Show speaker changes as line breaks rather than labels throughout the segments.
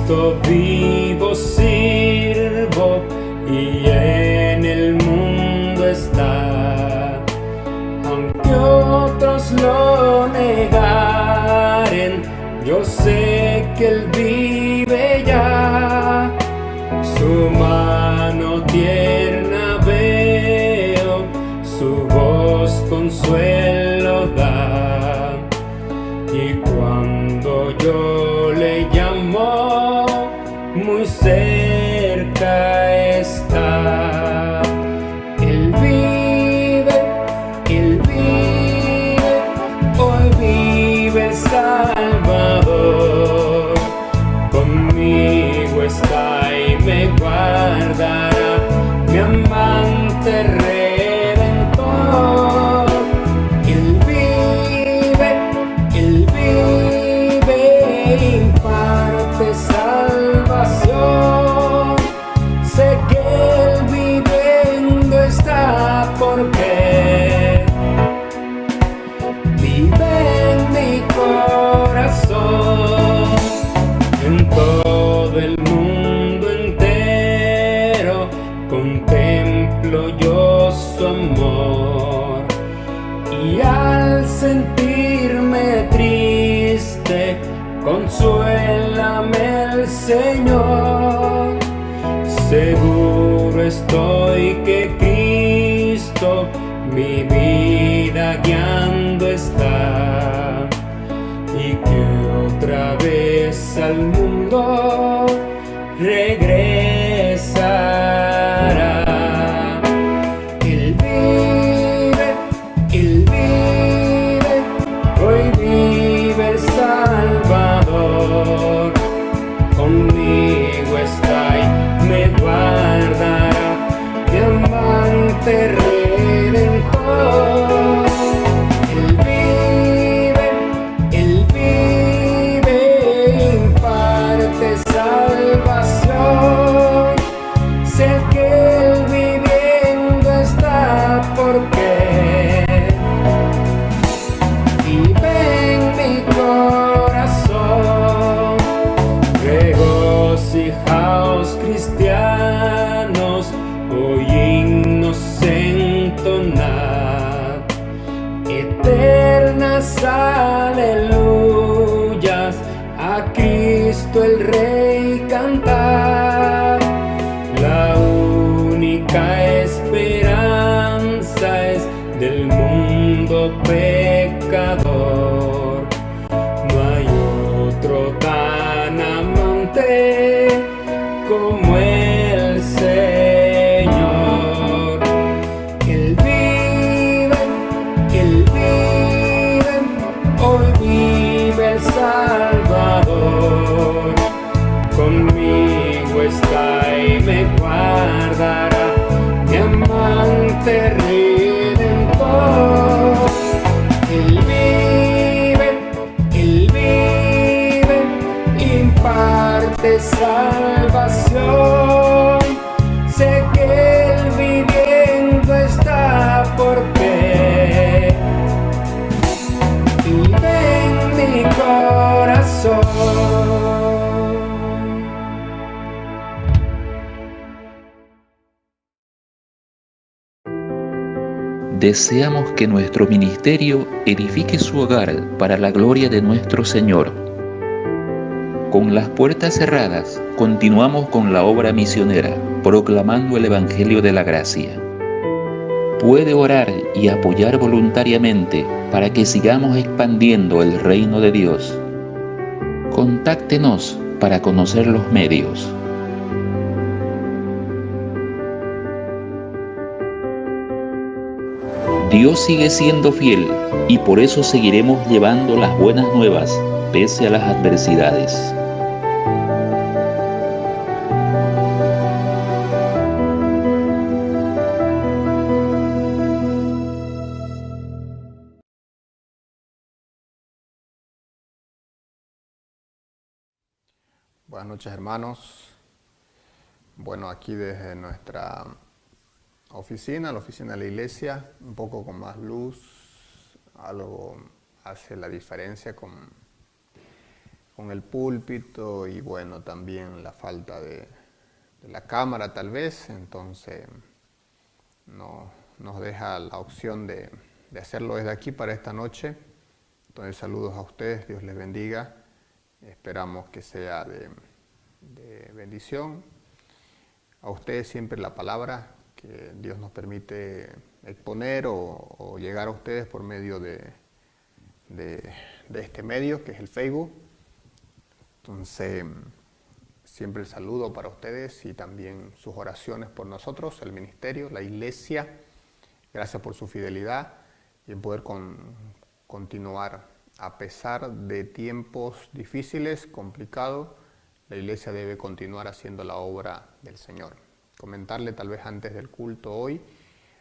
Cristo vivo sirvo y en el mundo está. Aunque otros lo negaren, yo sé que Él vive ya. Su mano tierna veo, su voz consuelo da. Y cuando yo le llamo, muy cerca está. Él vive, hoy vive el Salvador. Conmigo está y me guardará, mi amante Redentor. Él vive, imparte salvación. Sé que Él viviendo está porque vive en mi corazón. En todo el mundo entero contemplo yo su amor, y al sentirme triste, consuélame el Señor. Seguro estoy que Cristo mi vida guiando está, y que otra vez al mundo regresará. Él vive, hoy vive el Salvador. Conmigo está y me guardará, mi amante Redentor. Él vive, imparte salvación. Sé que Él viviendo está porque vive en mi corazón. Regocijaos, cristianos, hoy himnos entonad, eternas aleluyas, a Cristo el Rey cantad. La única esperanza es del mundo pecador. No hay otro tan amante como el Señor. Él vive, hoy vive el Salvador. Conmigo está y me guardará, mi amante Redentor. Él vive, imparte salvación. Sé que Él viviendo está porque vive en mi corazón.
Deseamos que nuestro ministerio edifique su hogar para la gloria de nuestro Señor. Con las puertas cerradas, continuamos con la obra misionera, proclamando el Evangelio de la Gracia. Puede orar y apoyar voluntariamente para que sigamos expandiendo el reino de Dios. Contáctenos para conocer los medios. Dios sigue siendo fiel y por eso seguiremos llevando las buenas nuevas pese a las adversidades.
Buenas noches, hermanos. Bueno, aquí desde nuestra oficina, la oficina de la iglesia, un poco con más luz, algo hace la diferencia con con el púlpito y bueno, también la falta de la cámara tal vez, entonces no nos deja la opción de hacerlo desde aquí para esta noche. Entonces saludos a ustedes, Dios les bendiga, esperamos que sea de bendición. A ustedes siempre la palabra que Dios nos permite exponer o llegar a ustedes por medio de este medio que es el Facebook. Entonces siempre el saludo para ustedes y también sus oraciones por nosotros, el ministerio, la iglesia. Gracias por su fidelidad y en poder continuar a pesar de tiempos difíciles, complicados. La iglesia debe continuar haciendo la obra del Señor. Comentarle tal vez antes del culto hoy,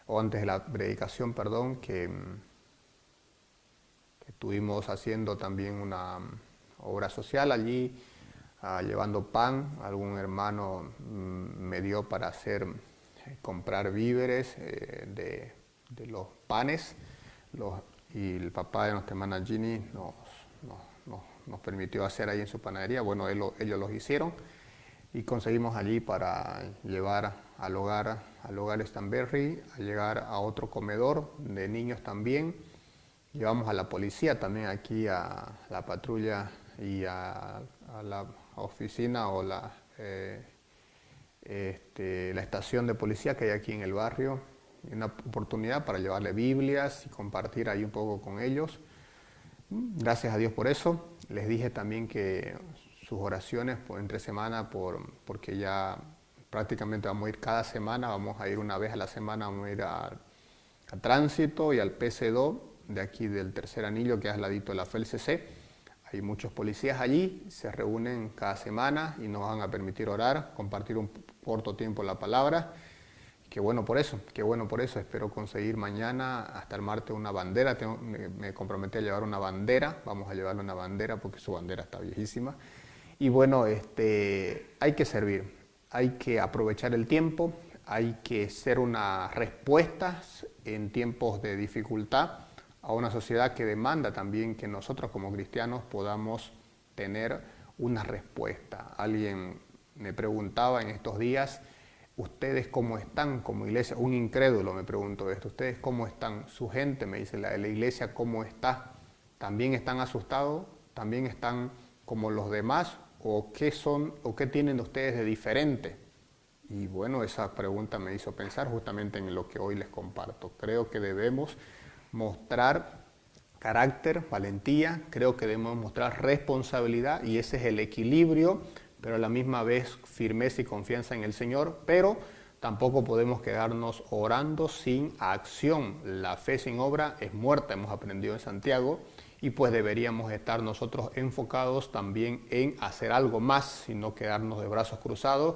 o antes de la predicación, perdón, que estuvimos haciendo también una obra social allí, llevando pan. Algún hermano me dio para comprar víveres de los panes, y el papá de nuestra hermana Ginny nos permitió hacer ahí en su panadería. Bueno, ellos los hicieron y conseguimos allí para llevar al hogar Stanberry, a llegar a otro comedor de niños también. Llevamos a la policía también aquí, a la patrulla y a la oficina o la estación de policía que hay aquí en el barrio. Una oportunidad para llevarle Biblias y compartir ahí un poco con ellos. Gracias a Dios por eso. Les dije también que sus oraciones entre semana, porque ya prácticamente vamos a ir cada semana, vamos a ir una vez a la semana, vamos a ir a Tránsito y al PC2 de aquí del Tercer Anillo, que es al ladito de la FELCC. Hay muchos policías allí, se reúnen cada semana y nos van a permitir orar, compartir un corto tiempo la palabra. Qué bueno por eso, espero conseguir mañana, hasta el martes, una bandera. Me comprometí a llevar una bandera, vamos a llevarle una bandera porque su bandera está viejísima. Y bueno, hay que servir, hay que aprovechar el tiempo, hay que ser una respuesta en tiempos de dificultad a una sociedad que demanda también que nosotros como cristianos podamos tener una respuesta. Alguien me preguntaba en estos días, ¿ustedes cómo están como iglesia? Un incrédulo me preguntó esto, ¿ustedes cómo están? Su gente, me dice, la iglesia, ¿cómo está? ¿También están asustados? ¿También están como los demás? ¿O qué tienen ustedes de diferente? Y bueno, esa pregunta me hizo pensar justamente en lo que hoy les comparto. Creo que debemos mostrar carácter, valentía, creo que debemos mostrar responsabilidad, y ese es el equilibrio, pero a la misma vez firmeza y confianza en el Señor, pero tampoco podemos quedarnos orando sin acción. La fe sin obra es muerta, hemos aprendido en Santiago, y pues deberíamos estar nosotros enfocados también en hacer algo más, y no quedarnos de brazos cruzados,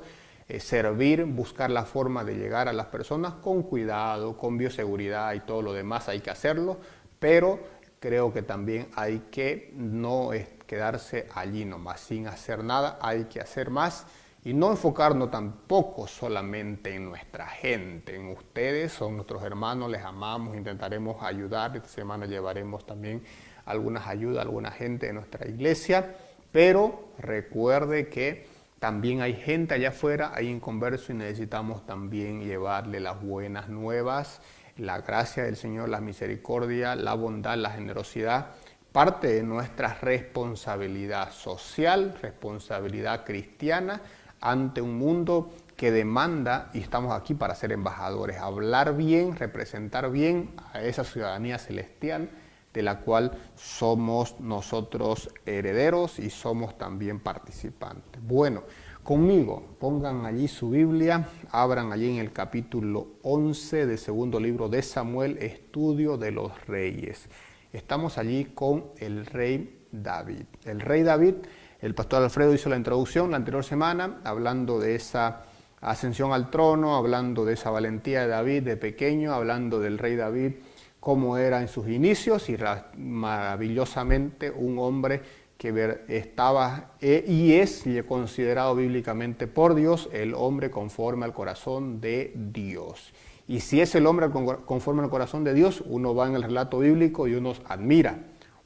servir, buscar la forma de llegar a las personas con cuidado, con bioseguridad y todo lo demás hay que hacerlo, pero creo que también hay que no quedarse allí nomás sin hacer nada, hay que hacer más y no enfocarnos tampoco solamente en nuestra gente, en ustedes, son nuestros hermanos, les amamos, intentaremos ayudar. Esta semana llevaremos también algunas ayudas a alguna gente de nuestra iglesia, pero recuerde que también hay gente allá afuera, hay inconversos, y necesitamos también llevarle las buenas nuevas, la gracia del Señor, la misericordia, la bondad, la generosidad, parte de nuestra responsabilidad social, responsabilidad cristiana ante un mundo que demanda, y estamos aquí para ser embajadores, hablar bien, representar bien a esa ciudadanía celestial de la cual somos nosotros herederos y somos también participantes. Bueno, conmigo, pongan allí su Biblia, abran allí en el capítulo 11 del segundo libro de Samuel, Estudio de los Reyes. Estamos allí con el rey David. El rey David, el pastor Alfredo hizo la introducción la anterior semana, hablando de esa ascensión al trono, hablando de esa valentía de David de pequeño, hablando del rey David, cómo era en sus inicios, y maravillosamente un hombre que estaba y es considerado bíblicamente por Dios el hombre conforme al corazón de Dios. Y si es el hombre conforme al corazón de Dios, uno va en el relato bíblico y uno admira,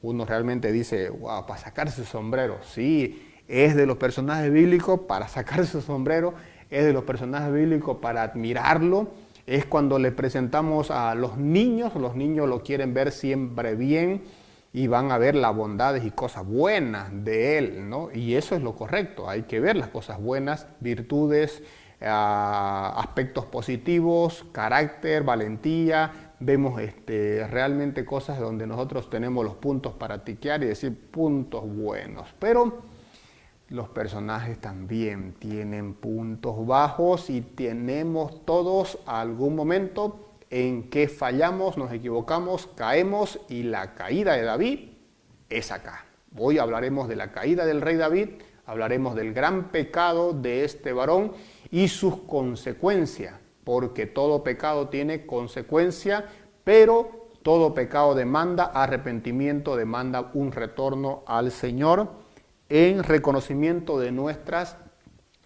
uno realmente dice, wow, para sacarse su sombrero. Sí, es de los personajes bíblicos para sacarse su sombrero, es de los personajes bíblicos para admirarlo. Es cuando le presentamos a los niños lo quieren ver siempre bien y van a ver las bondades y cosas buenas de él, ¿no? Y eso es lo correcto, hay que ver las cosas buenas, virtudes, aspectos positivos, carácter, valentía. Vemos realmente cosas donde nosotros tenemos los puntos para tiquear y decir puntos buenos. Pero los personajes también tienen puntos bajos y tenemos todos algún momento en que fallamos, nos equivocamos, caemos, y la caída de David es acá. Hoy hablaremos de la caída del rey David, hablaremos del gran pecado de este varón y sus consecuencias, porque todo pecado tiene consecuencia, pero todo pecado demanda arrepentimiento, demanda un retorno al Señor en reconocimiento de nuestras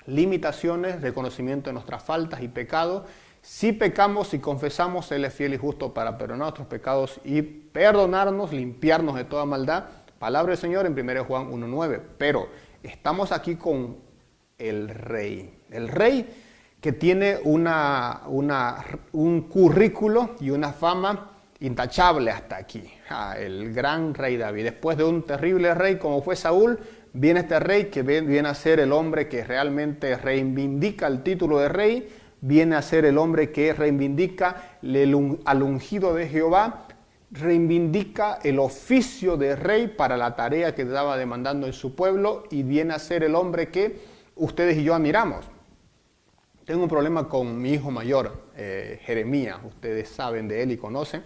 limitaciones, reconocimiento de nuestras faltas y pecados. Si pecamos y confesamos, Él es fiel y justo para perdonar nuestros pecados y perdonarnos, limpiarnos de toda maldad. Palabra del Señor en 1 Juan 1:9. Pero estamos aquí con el rey que tiene un currículo y una fama intachable hasta aquí. El gran rey David. Después de un terrible rey como fue Saúl, viene este rey que viene a ser el hombre que realmente reivindica el título de rey, viene a ser el hombre que reivindica al ungido de Jehová, reivindica el oficio de rey para la tarea que estaba demandando en su pueblo, y viene a ser el hombre que ustedes y yo admiramos. Tengo un problema con mi hijo mayor, Jeremías, ustedes saben de él y conocen,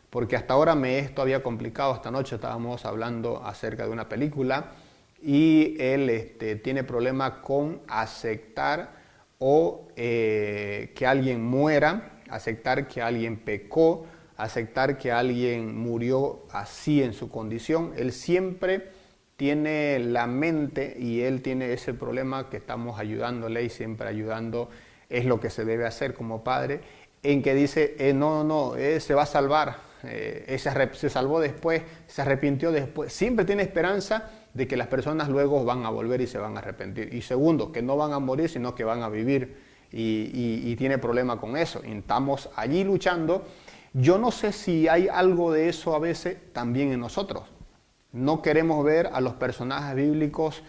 porque hasta ahora me es todavía complicado. Esta noche estábamos hablando acerca de una película y él tiene problemas con aceptar que alguien muera, aceptar que alguien pecó, aceptar que alguien murió así en su condición. Él siempre tiene la mente y él tiene ese problema que estamos ayudándole y siempre ayudando. Es lo que se debe hacer como padre, en que dice, se va a salvar, se salvó después, se arrepintió después. Siempre tiene esperanza de que las personas luego van a volver y se van a arrepentir. Y segundo, que no van a morir, sino que van a vivir. Y tiene problema con eso. Y estamos allí luchando. Yo no sé si hay algo de eso a veces también en nosotros. No queremos ver a los personajes bíblicos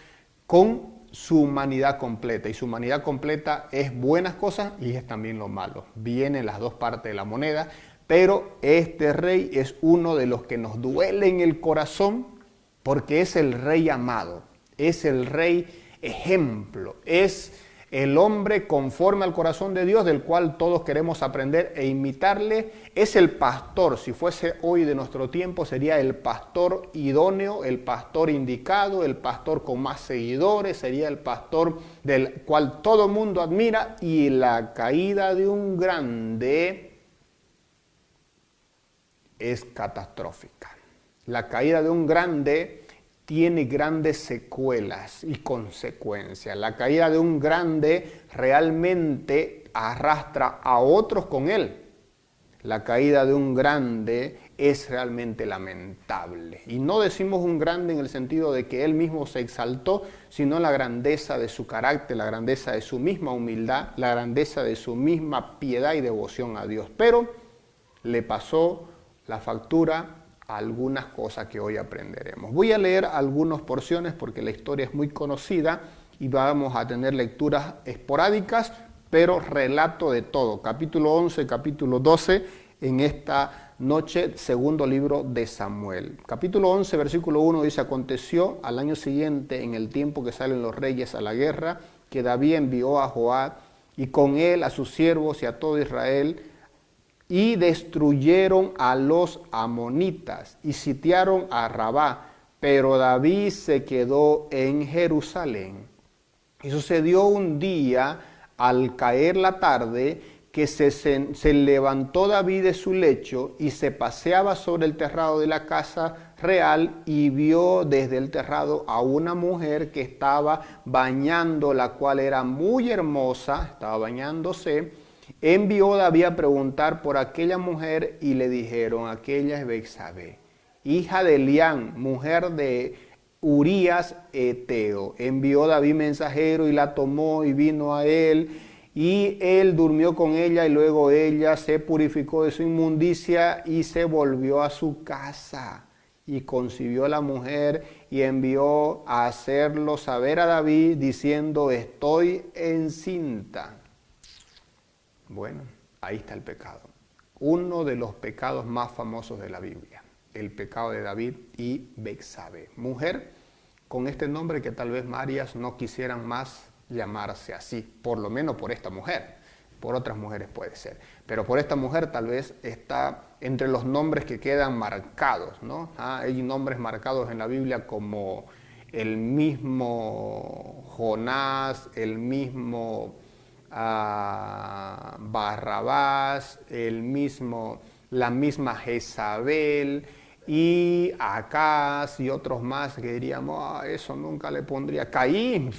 con su humanidad completa. Y su humanidad completa es buenas cosas y es también lo malo. Vienen las dos partes de la moneda. Pero este rey es uno de los que nos duele en el corazón, porque es el rey amado, es el rey ejemplo, es el hombre conforme al corazón de Dios, del cual todos queremos aprender e imitarle. Es el pastor. Si fuese hoy de nuestro tiempo, sería el pastor idóneo, el pastor indicado, el pastor con más seguidores, sería el pastor del cual todo el mundo admira. Y la caída de un grande es catastrófica. La caída de un grande tiene grandes secuelas y consecuencias. La caída de un grande realmente arrastra a otros con él. La caída de un grande es realmente lamentable. Y no decimos un grande en el sentido de que él mismo se exaltó, sino la grandeza de su carácter, la grandeza de su misma humildad, la grandeza de su misma piedad y devoción a Dios. Pero le pasó la factura algunas cosas que hoy aprenderemos. Voy a leer algunas porciones porque la historia es muy conocida y vamos a tener lecturas esporádicas, pero relato de todo. Capítulo 11, capítulo 12 en esta noche, segundo libro de Samuel. Capítulo 11, versículo 1 dice: aconteció al año siguiente, en el tiempo que salen los reyes a la guerra, que David envió a Joab y con él a sus siervos y a todo Israel, y destruyeron a los amonitas y sitiaron a Rabá, pero David se quedó en Jerusalén. Y sucedió un día, al caer la tarde, que se levantó David de su lecho y se paseaba sobre el terrado de la casa real, y vio desde el terrado a una mujer que estaba bañando, la cual era muy hermosa, estaba bañándose. Envió David a preguntar por aquella mujer y le dijeron: aquella es Betsabé. hija de Elián, mujer de Urías Eteo. Envió David mensajero y la tomó y vino a él. Y él durmió con ella y luego ella se purificó de su inmundicia y se volvió a su casa. Y concibió a la mujer y envió a hacerlo saber a David diciendo, estoy encinta. Bueno, ahí está el pecado. Uno de los pecados más famosos de la Biblia. El pecado de David y Betsabé. Mujer con este nombre que tal vez varias no quisieran más llamarse así, por lo menos por esta mujer. Por otras mujeres puede ser, pero por esta mujer tal vez está entre los nombres que quedan marcados, ¿no? Hay nombres marcados en la Biblia como el mismo Jonás, el mismo Barrabás, la misma Jezabel y Acaz y otros más que diríamos, eso nunca le pondría. Caín,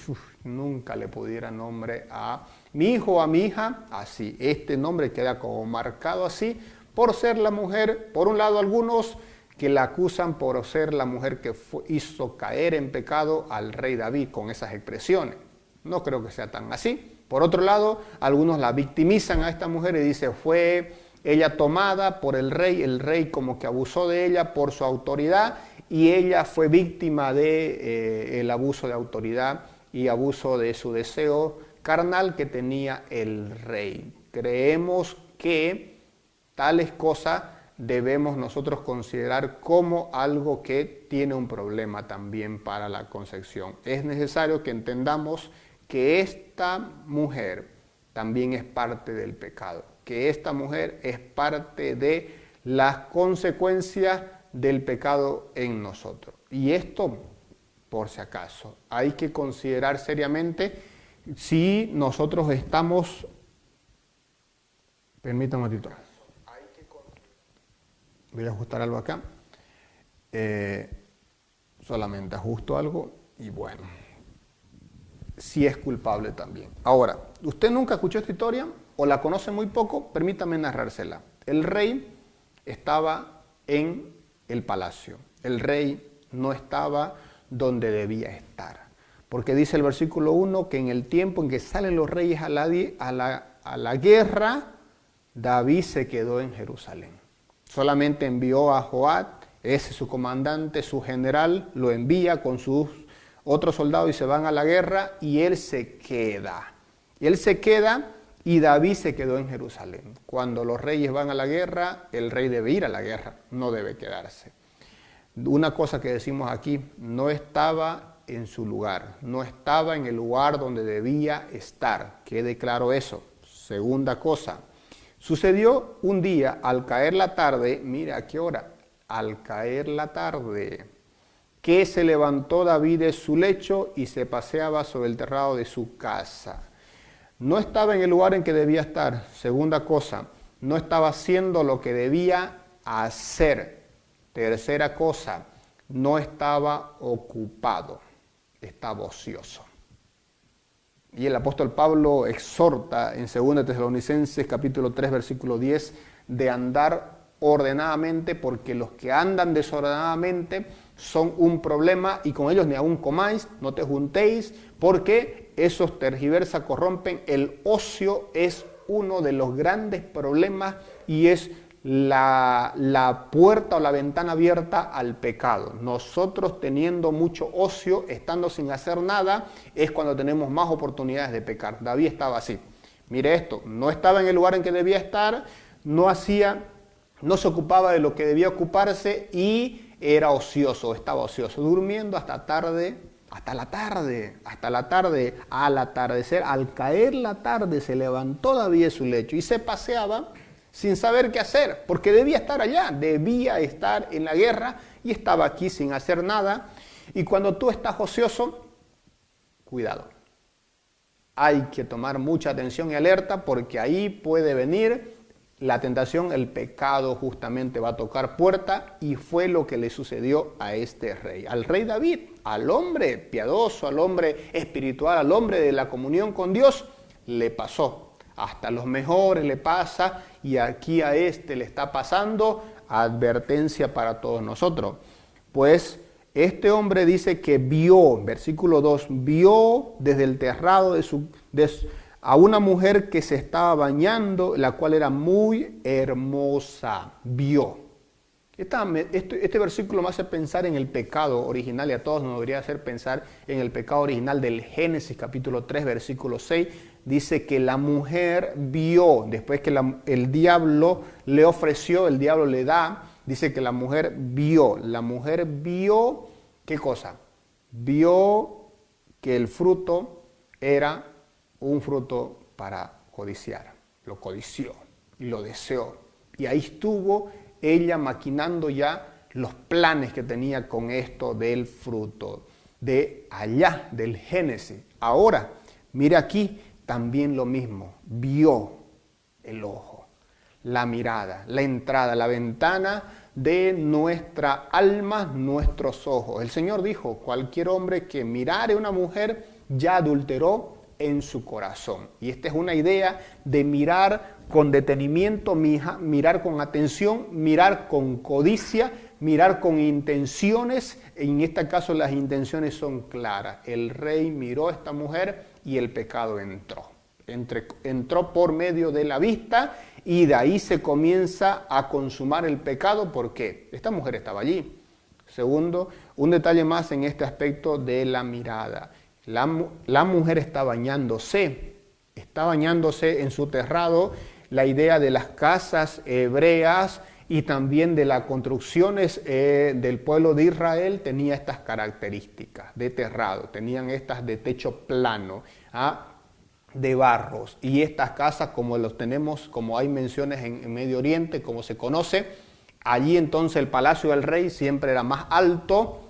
nunca le pudiera nombre a mi hijo o a mi hija, así. Este nombre queda como marcado así por ser la mujer, por un lado algunos que la acusan por ser la mujer que hizo caer en pecado al rey David con esas expresiones. No creo que sea tan así. Por otro lado, algunos la victimizan a esta mujer y dicen fue ella tomada por el rey como que abusó de ella por su autoridad y ella fue víctima de el abuso de autoridad y abuso de su deseo carnal que tenía el rey. Creemos que tales cosas debemos nosotros considerar como algo que tiene un problema también para la concepción. Es necesario que entendamos que esta mujer también es parte del pecado, que esta mujer es parte de las consecuencias del pecado en nosotros. Y esto, por si acaso, hay que considerar seriamente si nosotros estamos... Permítame un ratito. Voy a ajustar algo acá. Solamente ajusto algo y bueno, si es culpable también. Ahora, ¿usted nunca escuchó esta historia o la conoce muy poco? Permítame narrársela. El rey estaba en el palacio. El rey no estaba donde debía estar. Porque dice el versículo 1 que en el tiempo en que salen los reyes a la guerra, David se quedó en Jerusalén. Solamente envió a Joab, ese es su comandante, su general, lo envía con sus otros soldados y se van a la guerra y él se queda. Él se queda y David se quedó en Jerusalén. Cuando los reyes van a la guerra, el rey debe ir a la guerra, no debe quedarse. Una cosa que decimos aquí, no estaba en su lugar, no estaba en el lugar donde debía estar. Quede claro eso. Segunda cosa, sucedió un día al caer la tarde, mira a qué hora, al caer la tarde, que se levantó David de su lecho y se paseaba sobre el terrado de su casa. No estaba en el lugar en que debía estar. Segunda cosa, no estaba haciendo lo que debía hacer. Tercera cosa, no estaba ocupado, estaba ocioso. Y el apóstol Pablo exhorta en 2 Tesalonicenses capítulo 3 versículo 10 de andar ordenadamente, porque los que andan desordenadamente son un problema y con ellos ni aun comáis, no te juntéis, porque esos tergiversa, corrompen. El ocio es uno de los grandes problemas y es la puerta o la ventana abierta al pecado. Nosotros teniendo mucho ocio, estando sin hacer nada, es cuando tenemos más oportunidades de pecar. David estaba así. Mire esto, no estaba en el lugar en que debía estar, no se ocupaba de lo que debía ocuparse y era ocioso, estaba ocioso, durmiendo hasta la tarde, al atardecer, al caer la tarde, se levantó David de su lecho y se paseaba sin saber qué hacer, porque debía estar allá, debía estar en la guerra y estaba aquí sin hacer nada. Y cuando tú estás ocioso, cuidado, hay que tomar mucha atención y alerta, porque ahí puede venir la tentación, el pecado justamente va a tocar puerta, y fue lo que le sucedió a este rey, al rey David, al hombre piadoso, al hombre espiritual, al hombre de la comunión con Dios, le pasó. Hasta los mejores le pasa y aquí a este le está pasando, advertencia para todos nosotros. Pues este hombre dice que vio, versículo 2, vio desde el terrado a una mujer que se estaba bañando, la cual era muy hermosa. Vio. Este versículo me hace pensar en el pecado original, y a todos nos debería hacer pensar en el pecado original del Génesis capítulo 3, versículo 6. Dice que la mujer vio, después que el diablo le ofreció, el diablo le da, dice que la mujer vio. La mujer vio, ¿qué cosa? Vio que el fruto era un fruto para codiciar. Lo codició y lo deseó. Y ahí estuvo ella maquinando ya los planes que tenía con esto del fruto, de allá, del Génesis. Ahora, mire aquí, también lo mismo, vio el ojo, la mirada, la entrada, la ventana de nuestra alma, nuestros ojos. El Señor dijo, cualquier hombre que mirare a una mujer ya adulteró en su corazón. Y esta es una idea de mirar con detenimiento, mirar con atención, mirar con codicia, mirar con intenciones. En este caso las intenciones son claras. El rey miró a esta mujer y el pecado entró. Entró por medio de la vista y de ahí se comienza a consumar el pecado. ¿Por qué? Esta mujer estaba allí. Segundo, un detalle más en este aspecto de la mirada. La mujer está bañándose en su terrado. La idea de las casas hebreas y también de las construcciones del pueblo de Israel tenía estas características de terrado, tenían estas de techo plano, de barros. Y estas casas, como los tenemos, como hay menciones en Medio Oriente, como se conoce, allí entonces el palacio del rey siempre era más alto,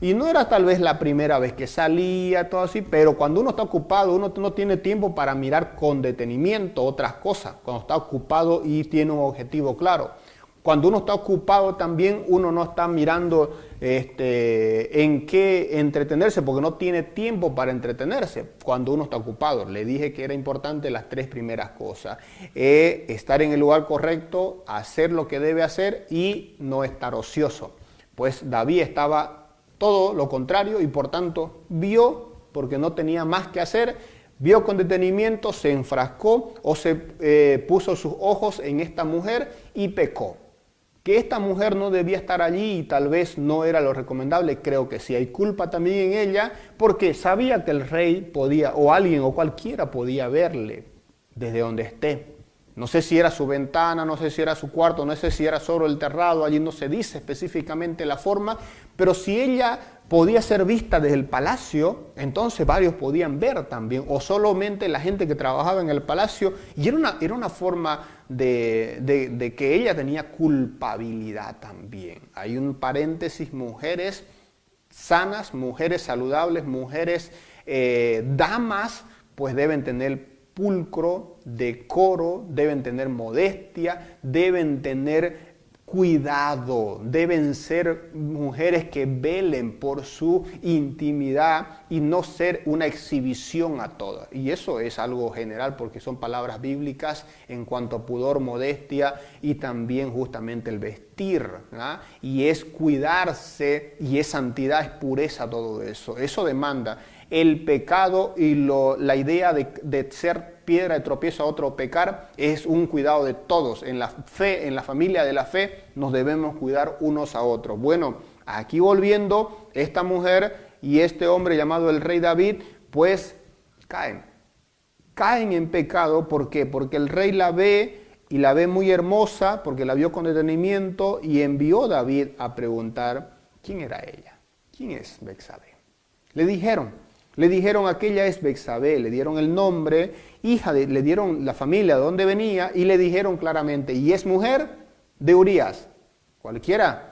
y no era tal vez la primera vez que salía, todo así, pero cuando uno está ocupado, uno no tiene tiempo para mirar con detenimiento otras cosas, cuando está ocupado y tiene un objetivo claro. Cuando uno está ocupado también, uno no está mirando en qué entretenerse, porque no tiene tiempo para entretenerse cuando uno está ocupado. Le dije que era importante las tres primeras cosas. Estar en el lugar correcto, hacer lo que debe hacer y no estar ocioso. Pues David estaba todo lo contrario y por tanto vio, porque no tenía más que hacer, vio con detenimiento, se enfrascó o se puso sus ojos en esta mujer y pecó. Que esta mujer no debía estar allí y tal vez no era lo recomendable, creo que sí. Hay culpa también en ella porque sabía que el rey podía, o alguien o cualquiera podía verle desde donde esté. No sé si era su ventana, no sé si era su cuarto, no sé si era sobre el terrado, allí no se dice específicamente la forma, pero si ella podía ser vista desde el palacio, entonces varios podían ver también, o solamente la gente que trabajaba en el palacio, y era una forma de que ella tenía culpabilidad también. Hay un paréntesis, mujeres sanas, mujeres saludables, mujeres damas, pues deben tener pulcro, decoro, deben tener modestia, deben tener cuidado, deben ser mujeres que velen por su intimidad y no ser una exhibición a todas. Y eso es algo general porque son palabras bíblicas en cuanto a pudor, modestia y también justamente el vestir, ¿no? Y es cuidarse y es santidad, es pureza, todo eso. Eso demanda el pecado y la idea de ser piedra de tropiezo a otro pecar es un cuidado de todos. En la fe, en la familia de la fe, nos debemos cuidar unos a otros. Bueno, aquí volviendo, esta mujer y este hombre llamado el rey David, pues caen en pecado. ¿Por qué? Porque el rey la ve y la ve muy hermosa, porque la vio con detenimiento y envió David a preguntar quién era ella, quién es Betsabé. Le dijeron aquella es Betsabé, le dieron el nombre, le dieron la familia de dónde venía y le dijeron claramente, y es mujer de Urías. Cualquiera,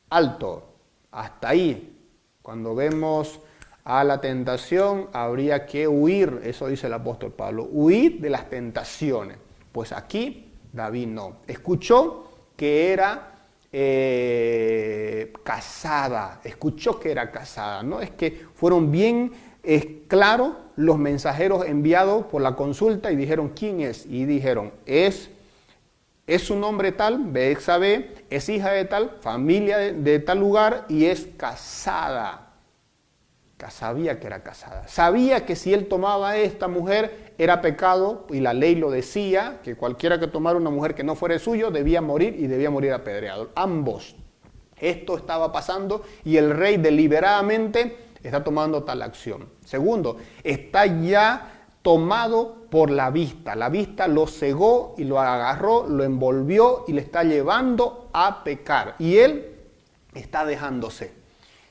alto, hasta ahí. Cuando vemos a la tentación habría que huir, eso dice el apóstol Pablo, huir de las tentaciones. Pues aquí David no. Escuchó que era casada, no es que fueron bien claros los mensajeros enviados por la consulta y dijeron quién es, y dijeron es es un nombre tal, Betsabé, es hija de tal, familia de tal lugar y es casada. Sabía que era casada. Sabía que si él tomaba a esta mujer era pecado y la ley lo decía, que cualquiera que tomara una mujer que no fuera suyo debía morir y debía morir apedreado. Ambos. Esto estaba pasando y el rey deliberadamente está tomando tal acción. Segundo, está ya tomado por la vista. La vista lo cegó y lo agarró, lo envolvió y le está llevando a pecar. Y él está dejándose.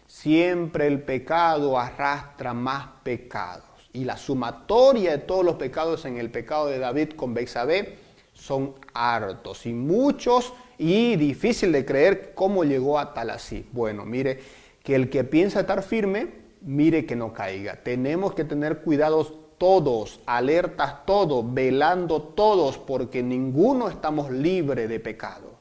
Siempre el pecado arrastra más pecados. Y la sumatoria de todos los pecados en el pecado de David con Betsabé son hartos y muchos y difícil de creer cómo llegó a tal así. Bueno, mire, que el que piensa estar firme, mire que no caiga. Tenemos que tener cuidados todos, alertas todos, velando todos, porque ninguno estamos libres de pecado.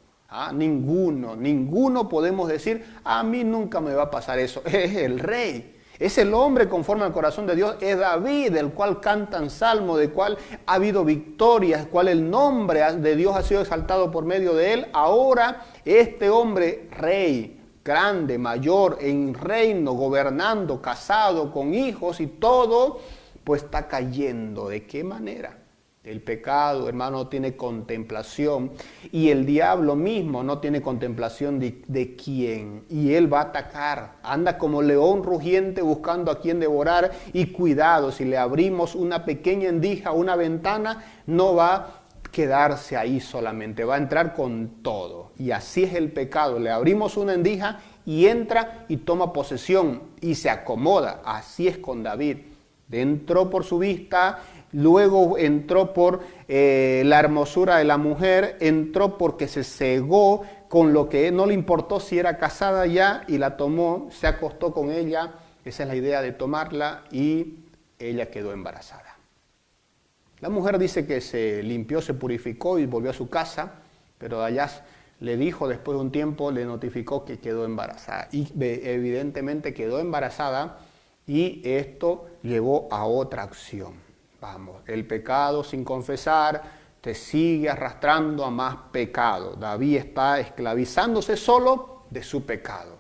Ninguno podemos decir, a mí nunca me va a pasar eso. Es el rey, es el hombre conforme al corazón de Dios, es David, del cual cantan salmos, del cual ha habido victorias, del cual el nombre de Dios ha sido exaltado por medio de él. Ahora este hombre rey, grande, mayor, en reino, gobernando, casado, con hijos y todo, pues está cayendo. ¿De qué manera? El pecado, hermano, no tiene contemplación y el diablo mismo no tiene contemplación de quién. Y él va a atacar, anda como león rugiente buscando a quien devorar y cuidado, si le abrimos una pequeña endija, una ventana, no va a quedarse ahí solamente, va a entrar con todo. Y así es el pecado, le abrimos una endija y entra y toma posesión y se acomoda. Así es con David, entró por su vista. Luego entró por la hermosura de la mujer, entró porque se cegó con lo que no le importó si era casada ya y la tomó, se acostó con ella, esa es la idea de tomarla y ella quedó embarazada. La mujer dice que se limpió, se purificó y volvió a su casa, pero allá le dijo después de un tiempo, le notificó que quedó embarazada y evidentemente quedó embarazada y esto llevó a otra acción. Vamos, el pecado sin confesar te sigue arrastrando a más pecado. David está esclavizándose solo de su pecado.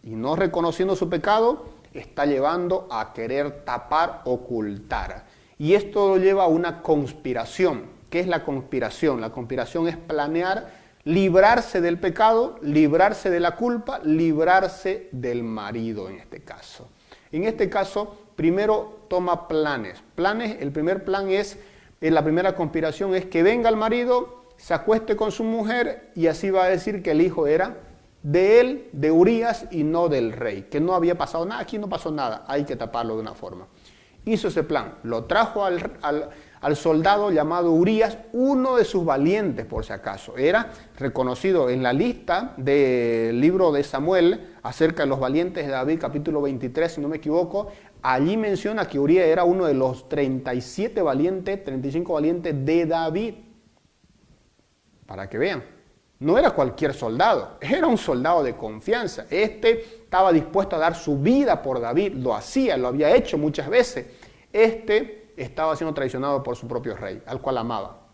Y no reconociendo su pecado, está llevando a querer tapar, ocultar. Y esto lo lleva a una conspiración. ¿Qué es la conspiración? La conspiración es planear, librarse del pecado, librarse de la culpa, librarse del marido en este caso. En este caso, primero toma planes. El primer plan es, la primera conspiración es que venga el marido, se acueste con su mujer y así va a decir que el hijo era de él, de Urías y no del rey, que no había pasado nada, aquí no pasó nada, hay que taparlo de una forma. Hizo ese plan, lo trajo al soldado llamado Urías, uno de sus valientes por si acaso, era reconocido en la lista del libro de Samuel acerca de los valientes de David, capítulo 23, si no me equivoco, allí menciona que Urías era uno de los 37 valientes, 35 valientes de David, para que vean. No era cualquier soldado, era un soldado de confianza. Estaba dispuesto a dar su vida por David, lo hacía, lo había hecho muchas veces. Estaba siendo traicionado por su propio rey, al cual amaba.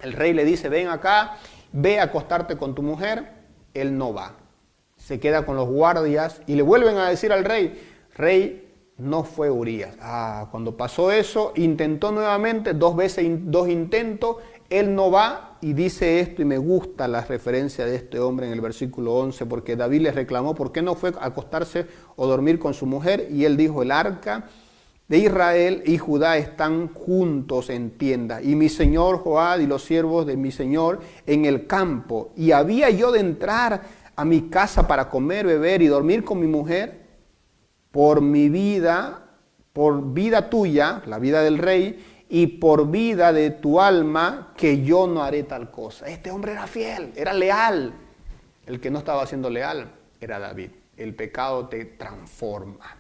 El rey le dice, ven acá, ve a acostarte con tu mujer. Él no va, se queda con los guardias y le vuelven a decir al rey, rey, no fue Urías. Cuando pasó eso, intentó nuevamente, 2 veces, 2 intentos, él no va y dice esto, y me gusta la referencia de este hombre en el versículo 11, porque David le reclamó por qué no fue a acostarse o dormir con su mujer, y él dijo, el arca de Israel y Judá están juntos en tiendas, y mi señor Joab y los siervos de mi señor en el campo, y había yo de entrar a mi casa para comer, beber y dormir con mi mujer, por mi vida, por vida tuya, la vida del rey, y por vida de tu alma, que yo no haré tal cosa. Este hombre era fiel, era leal. El que no estaba siendo leal era David. El pecado te transforma,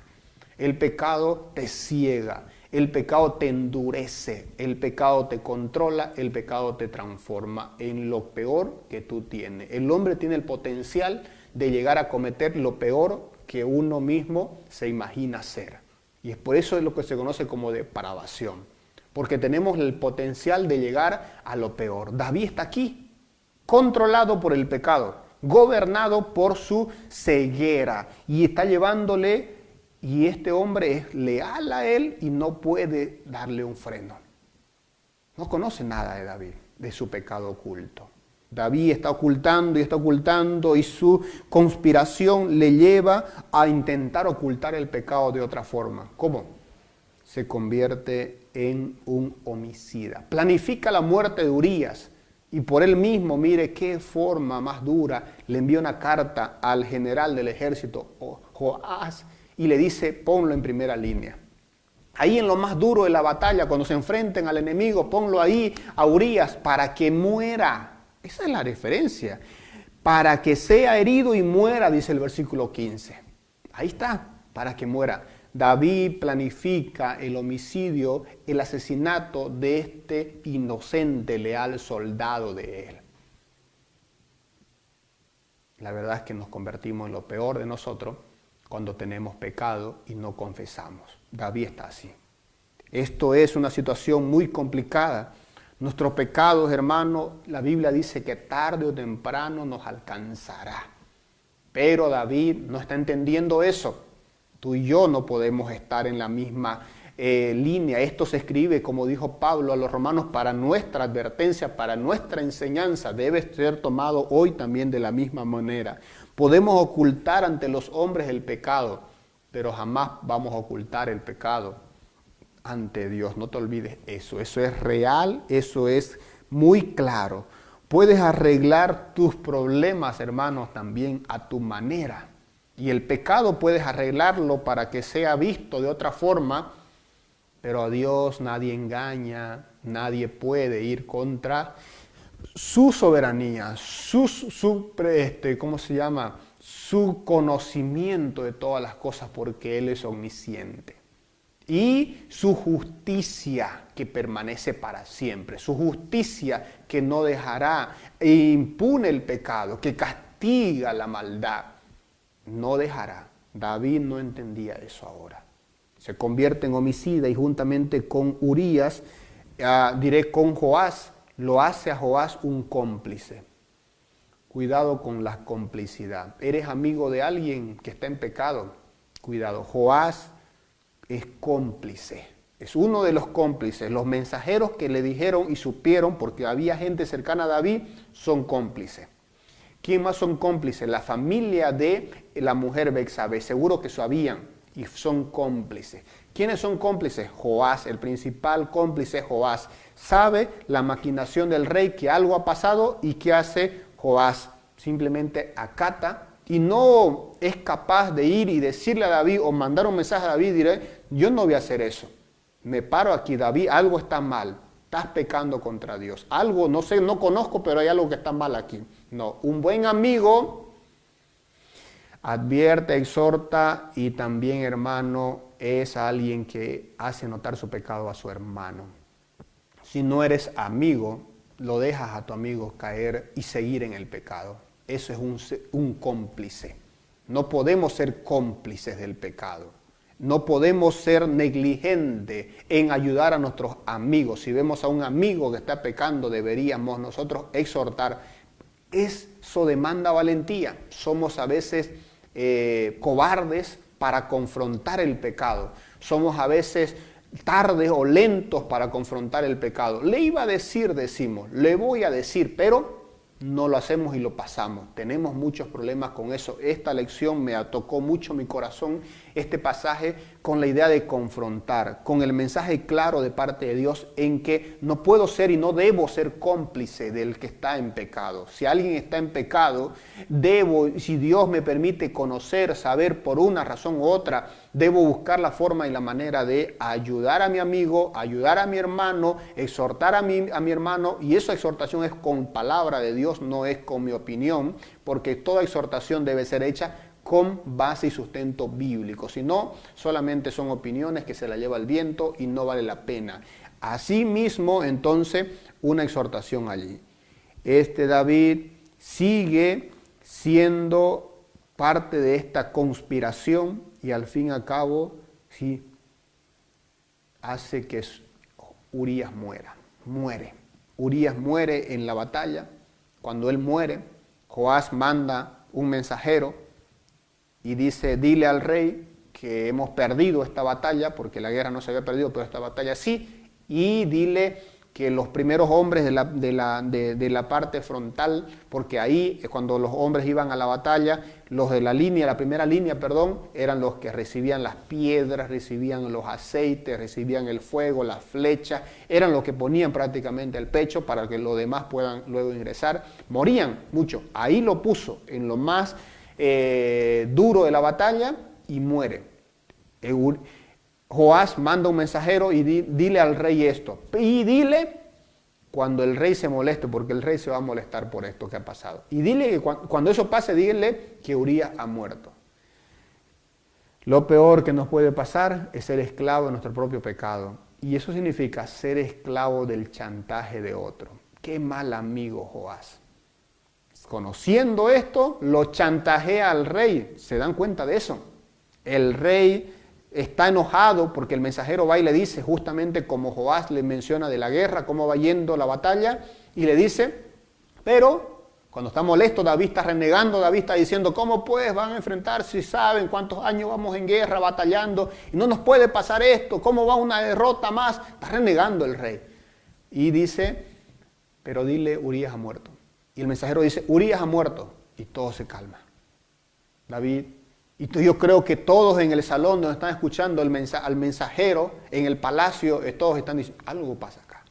el pecado te ciega, el pecado te endurece, el pecado te controla, el pecado te transforma en lo peor que tú tienes. El hombre tiene el potencial de llegar a cometer lo peor que uno mismo se imagina hacer. Y es por eso es lo que se conoce como depravación. Porque tenemos el potencial de llegar a lo peor. David está aquí. controlado por el pecado, gobernado por su ceguera, y está llevándole, y este hombre es leal a él y no puede darle un freno. No conoce nada de David, de su pecado oculto. David está ocultando y su conspiración le lleva a intentar ocultar el pecado de otra forma. ¿Cómo? Se convierte en un homicida. Planifica la muerte de Urías y por él mismo, mire qué forma más dura, le envía una carta al general del ejército, Joás, y le dice, ponlo en primera línea. Ahí en lo más duro de la batalla, cuando se enfrenten al enemigo, ponlo ahí a Urías para que muera. Esa es la referencia. Para que sea herido y muera, dice el versículo 15. Ahí está, para que muera. David planifica el homicidio, el asesinato de este inocente, leal soldado de él. La verdad es que nos convertimos en lo peor de nosotros cuando tenemos pecado y no confesamos. David está así. Esto es una situación muy complicada. Nuestros pecados, hermanos, la Biblia dice que tarde o temprano nos alcanzará. Pero David no está entendiendo eso. Tú y yo no podemos estar en la misma línea. Esto se escribe, como dijo Pablo a los romanos, para nuestra advertencia, para nuestra enseñanza. Debe ser tomado hoy también de la misma manera. Podemos ocultar ante los hombres el pecado, pero jamás vamos a ocultar el pecado ante Dios. No te olvides eso. Eso es real, eso es muy claro. Puedes arreglar tus problemas, hermanos, también a tu manera. Y el pecado puedes arreglarlo para que sea visto de otra forma, pero a Dios nadie engaña, nadie puede ir contra su soberanía, su conocimiento de todas las cosas, porque Él es omnisciente. Y su justicia que permanece para siempre, su justicia que no dejará e impune el pecado, que castiga la maldad, no dejará. David no entendía eso ahora. Se convierte en homicida y juntamente con Urías, con Joás, lo hace a Joás un cómplice. Cuidado con la complicidad. ¿Eres amigo de alguien que está en pecado? Cuidado. Joás es cómplice. Es uno de los cómplices. Los mensajeros que le dijeron y supieron, porque había gente cercana a David, son cómplices. ¿Quién más son cómplices? La familia de la mujer Betsabé. Seguro que sabían y son cómplices. ¿Quiénes son cómplices? Joás, el principal cómplice es Joás. Sabe la maquinación del rey, que algo ha pasado, y ¿qué hace Joás? Simplemente acata y no es capaz de ir y decirle a David o mandar un mensaje a David y diré, yo no voy a hacer eso. Me paro aquí, David, algo está mal. Estás pecando contra Dios. Algo, no sé, no conozco, pero hay algo que está mal aquí. No, un buen amigo advierte, exhorta y también, hermano, es alguien que hace notar su pecado a su hermano. Si no eres amigo, lo dejas a tu amigo caer y seguir en el pecado. Eso es un cómplice. No podemos ser cómplices del pecado. No podemos ser negligentes en ayudar a nuestros amigos. Si vemos a un amigo que está pecando, deberíamos nosotros exhortar. Eso demanda valentía. Somos a veces cobardes para confrontar el pecado. Somos a veces tardes o lentos para confrontar el pecado. Le iba a decir, decimos, le voy a decir, pero no lo hacemos y lo pasamos. Tenemos muchos problemas con eso. Esta lección me tocó mucho mi corazón, este pasaje, con la idea de confrontar, con el mensaje claro de parte de Dios en que no puedo ser y no debo ser cómplice del que está en pecado. Si alguien está en pecado, si Dios me permite conocer, saber por una razón u otra, debo buscar la forma y la manera de ayudar a mi amigo, ayudar a mi hermano, exhortar a mi hermano, y esa exhortación es con palabra de Dios, no es con mi opinión, porque toda exhortación debe ser hecha con base y sustento bíblico. Si no, solamente son opiniones que se la lleva el viento y no vale la pena. Asimismo, entonces, una exhortación allí. David sigue siendo parte de esta conspiración y al fin y al cabo, sí, hace que Urías muere. Urías muere en la batalla. cuando él muere, Joás manda un mensajero y dice, dile al rey que hemos perdido esta batalla, porque la guerra no se había perdido, pero esta batalla sí, y dile que los primeros hombres de la parte frontal, porque ahí cuando los hombres iban a la batalla, los de la primera línea, eran los que recibían las piedras, recibían los aceites, recibían el fuego, las flechas, eran los que ponían prácticamente el pecho para que los demás puedan luego ingresar. Morían mucho, ahí lo puso en lo más duro de la batalla y muere. Joás manda un mensajero y dile al rey esto. Y dile, cuando el rey se moleste, porque el rey se va a molestar por esto que ha pasado. Y dile que cuando eso pase, dile que Urías ha muerto. Lo peor que nos puede pasar es ser esclavo de nuestro propio pecado. Y eso significa ser esclavo del chantaje de otro. Qué mal amigo Joás. Conociendo esto, lo chantajea al rey. ¿Se dan cuenta de eso? El rey está enojado porque el mensajero va y le dice, justamente como Joás le menciona de la guerra, cómo va yendo la batalla, y le dice, pero cuando está molesto, David está renegando, David está diciendo, ¿cómo pues van a enfrentar si saben cuántos años vamos en guerra batallando y no nos puede pasar esto? ¿Cómo va una derrota más? Está renegando el rey. Y dice, pero dile, Urías ha muerto. Y el mensajero dice, Urías ha muerto, y todo se calma. David, y yo creo que todos en el salón donde están escuchando al mensajero, en el palacio, todos están diciendo, algo pasa acá.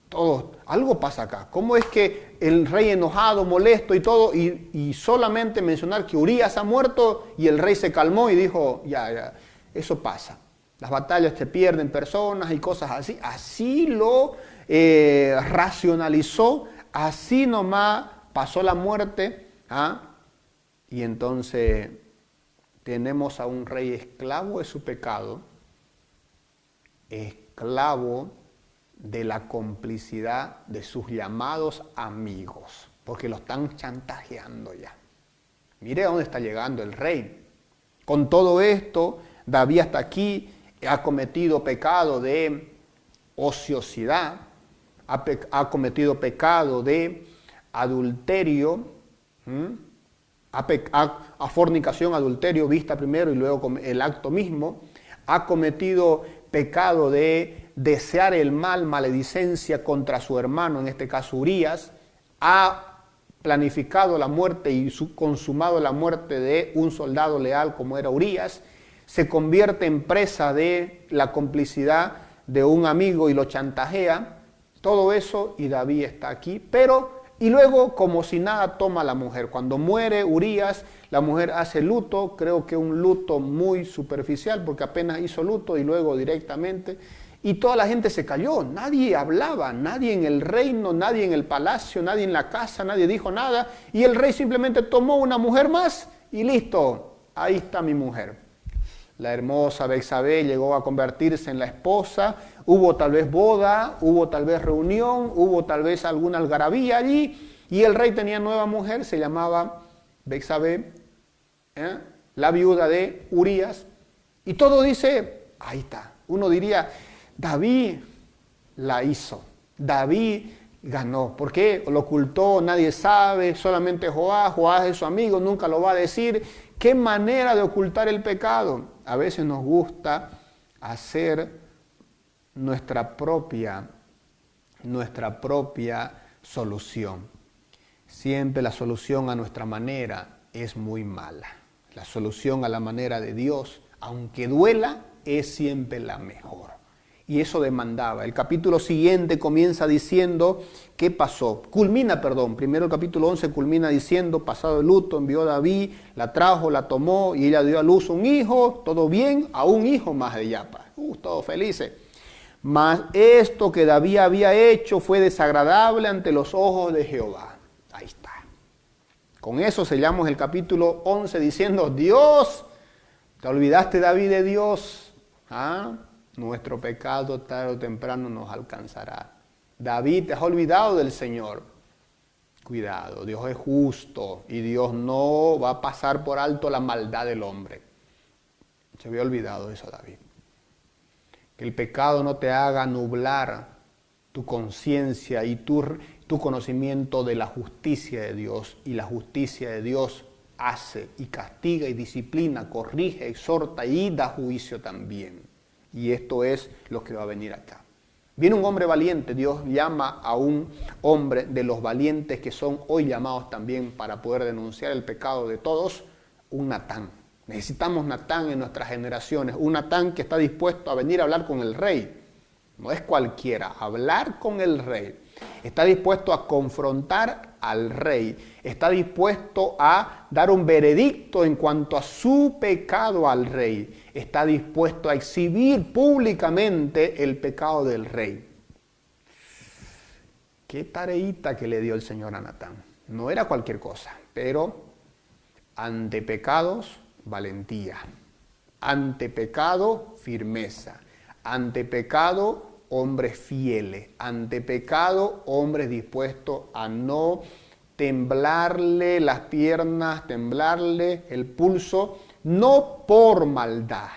Todos, algo pasa acá. ¿Cómo es que el rey enojado, molesto y todo, y solamente mencionar que Urías ha muerto, y el rey se calmó y dijo, ya, eso pasa. Las batallas se pierden personas y cosas así. Así lo racionalizó, así nomás pasó la muerte. Y entonces tenemos a un rey esclavo de su pecado, esclavo de la complicidad de sus llamados amigos, porque lo están chantajeando ya. Mire a dónde está llegando el rey. Con todo esto, David hasta aquí ha cometido pecado de ociosidad, ha cometido pecado de adulterio, a fornicación, adulterio, vista primero y luego el acto mismo, ha cometido pecado de desear el mal, maledicencia contra su hermano, en este caso Urías, ha planificado la muerte y consumado la muerte de un soldado leal como era Urías, se convierte en presa de la complicidad de un amigo y lo chantajea, todo eso, y David está aquí, y luego, como si nada, toma a la mujer. Cuando muere Urías, la mujer hace luto, creo que un luto muy superficial, porque apenas hizo luto y luego directamente. Y toda la gente se calló, nadie hablaba, nadie en el reino, nadie en el palacio, nadie en la casa, nadie dijo nada. Y el rey simplemente tomó una mujer más y listo, ahí está mi mujer. La hermosa Betsabé llegó a convertirse en la esposa, hubo tal vez boda, hubo tal vez reunión, hubo tal vez alguna algarabía allí, y el rey tenía nueva mujer, se llamaba Betsabé, la viuda de Urías, y todo dice, ahí está. Uno diría, David la hizo, David ganó. ¿Por qué? Lo ocultó, nadie sabe, solamente Joás es su amigo, nunca lo va a decir. ¿Qué manera de ocultar el pecado? A veces nos gusta hacer nuestra propia solución. Siempre la solución a nuestra manera es muy mala. La solución a la manera de Dios, aunque duela, es siempre la mejor. Y eso demandaba. El capítulo siguiente comienza diciendo qué pasó. Primero el capítulo 11 culmina diciendo, pasado el luto, envió a David, la trajo, la tomó y ella dio a luz un hijo, todo bien, a un hijo más de Yapa. Todos felices. Mas esto que David había hecho fue desagradable ante los ojos de Jehová. Ahí está. Con eso sellamos el capítulo 11 diciendo, Dios, ¿te olvidaste, David, de Dios? Nuestro pecado tarde o temprano nos alcanzará. David, te has olvidado del Señor. Cuidado, Dios es justo y Dios no va a pasar por alto la maldad del hombre. Se había olvidado eso, David. Que el pecado no te haga nublar tu conciencia y tu tu conocimiento de la justicia de Dios. Y la justicia de Dios hace y castiga y disciplina, corrige, exhorta y da juicio también. Y esto es lo que va a venir acá. Viene un hombre valiente. Dios llama a un hombre de los valientes que son hoy llamados también para poder denunciar el pecado de todos, un Natán. Necesitamos Natán en nuestras generaciones, un Natán que está dispuesto a venir a hablar con el rey. No es cualquiera, hablar con el rey. Está dispuesto a confrontar al rey. Está dispuesto a dar un veredicto en cuanto a su pecado al rey. Está dispuesto a exhibir públicamente el pecado del rey. Qué tareita que le dio el Señor a Natán. No era cualquier cosa, pero ante pecados, valentía. Ante pecado, firmeza. Ante pecado, hombres fieles. Ante pecado, hombres dispuestos a no temblarle las piernas, temblarle el pulso, no por maldad.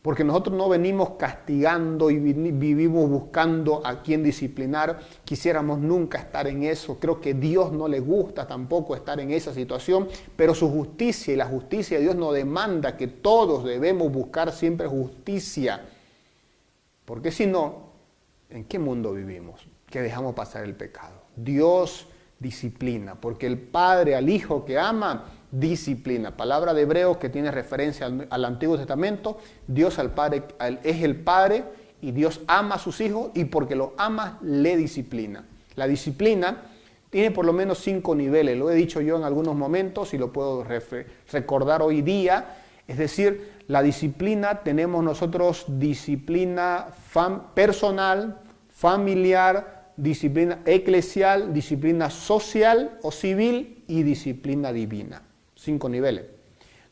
Porque nosotros no venimos castigando y vivimos buscando a quien disciplinar. Quisiéramos nunca estar en eso. Creo que a Dios no le gusta tampoco estar en esa situación. Pero su justicia y la justicia de Dios nos demanda que todos debemos buscar siempre justicia. Porque si no, ¿en qué mundo vivimos? Que dejamos pasar el pecado. Dios disciplina, porque el Padre al Hijo que ama, disciplina. Palabra de Hebreos que tiene referencia al Antiguo Testamento. Dios al Padre es el Padre y Dios ama a sus hijos y porque los ama, le disciplina. La disciplina tiene por lo menos 5 niveles. Lo he dicho yo en algunos momentos y lo puedo recordar hoy día. Es decir, la disciplina, tenemos nosotros disciplina personal, familiar, disciplina eclesial, disciplina social o civil y disciplina divina. 5 niveles.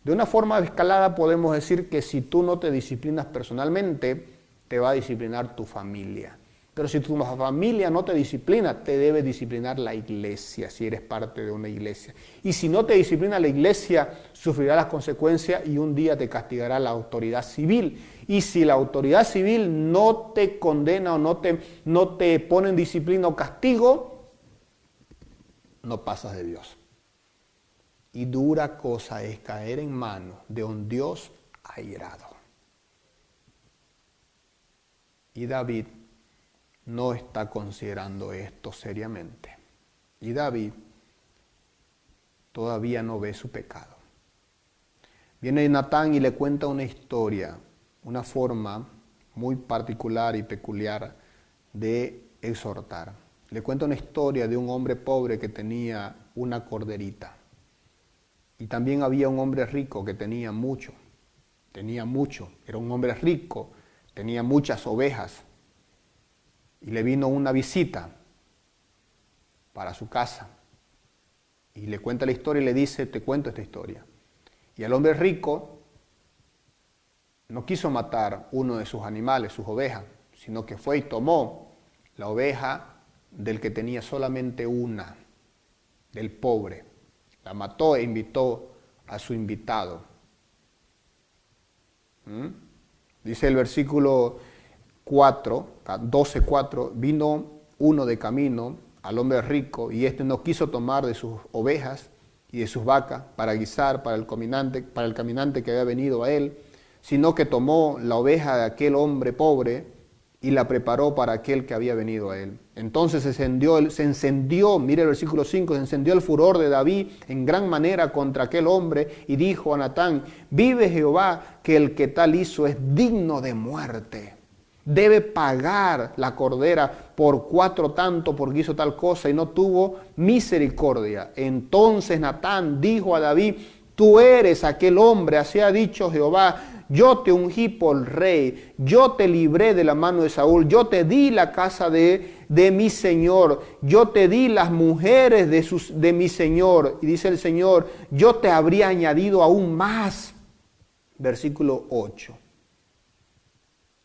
De una forma escalada podemos decir que si tú no te disciplinas personalmente, te va a disciplinar tu familia. Pero si tu familia no te disciplina, te debe disciplinar la iglesia, si eres parte de una iglesia. Y si no te disciplina la iglesia, sufrirá las consecuencias y un día te castigará la autoridad civil. Y si la autoridad civil no te condena o no te pone en disciplina o castigo, no pasas de Dios. Y dura cosa es caer en manos de un Dios airado. Y David no está considerando esto seriamente. Y David todavía no ve su pecado. Viene Natán y le cuenta una historia, una forma muy particular y peculiar de exhortar. Le cuenta una historia de un hombre pobre que tenía una corderita. Y también había un hombre rico que tenía mucho. Era un hombre rico, tenía muchas ovejas. Y le vino una visita para su casa. Y le cuenta la historia y le dice, te cuento esta historia. Y el hombre rico no quiso matar uno de sus animales, sus ovejas, sino que fue y tomó la oveja del que tenía solamente una, del pobre. La mató e invitó a su invitado. Dice el versículo 12:4, vino uno de camino al hombre rico y éste no quiso tomar de sus ovejas y de sus vacas para guisar para el caminante que había venido a él, sino que tomó la oveja de aquel hombre pobre y la preparó para aquel que había venido a él. Entonces se encendió, mire el versículo 5, se encendió el furor de David en gran manera contra aquel hombre y dijo a Natán, vive Jehová que el que tal hizo es digno de muerte. Debe pagar la cordera por 4 tanto porque hizo tal cosa y no tuvo misericordia. Entonces Natán dijo a David, tú eres aquel hombre, así ha dicho Jehová, yo te ungí por rey, yo te libré de la mano de Saúl, yo te di la casa de mi Señor, yo te di las mujeres de mi Señor. Y dice el Señor, yo te habría añadido aún más. Versículo 8.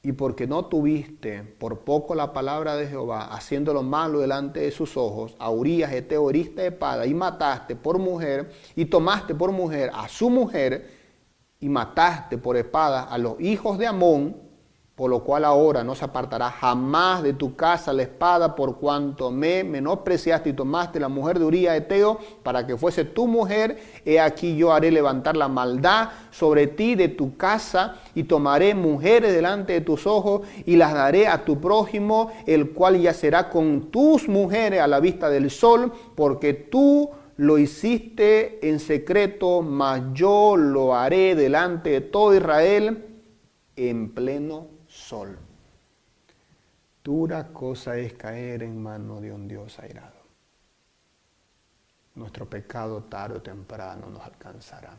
Y porque no tuviste por poco la palabra de Jehová, haciendo lo malo delante de sus ojos, a Urías Eteo heriste de espada y mataste por mujer, y tomaste por mujer a su mujer, y mataste por espada a los hijos de Amón, por lo cual ahora no se apartará jamás de tu casa la espada, por cuanto me menospreciaste y tomaste la mujer de Uría Eteo para que fuese tu mujer. He aquí yo haré levantar la maldad sobre ti de tu casa y tomaré mujeres delante de tus ojos y las daré a tu prójimo, el cual yacerá con tus mujeres a la vista del sol, porque tú lo hiciste en secreto, mas yo lo haré delante de todo Israel en pleno sol. Dura cosa es caer en manos de un Dios airado. Nuestro pecado tarde o temprano nos alcanzará.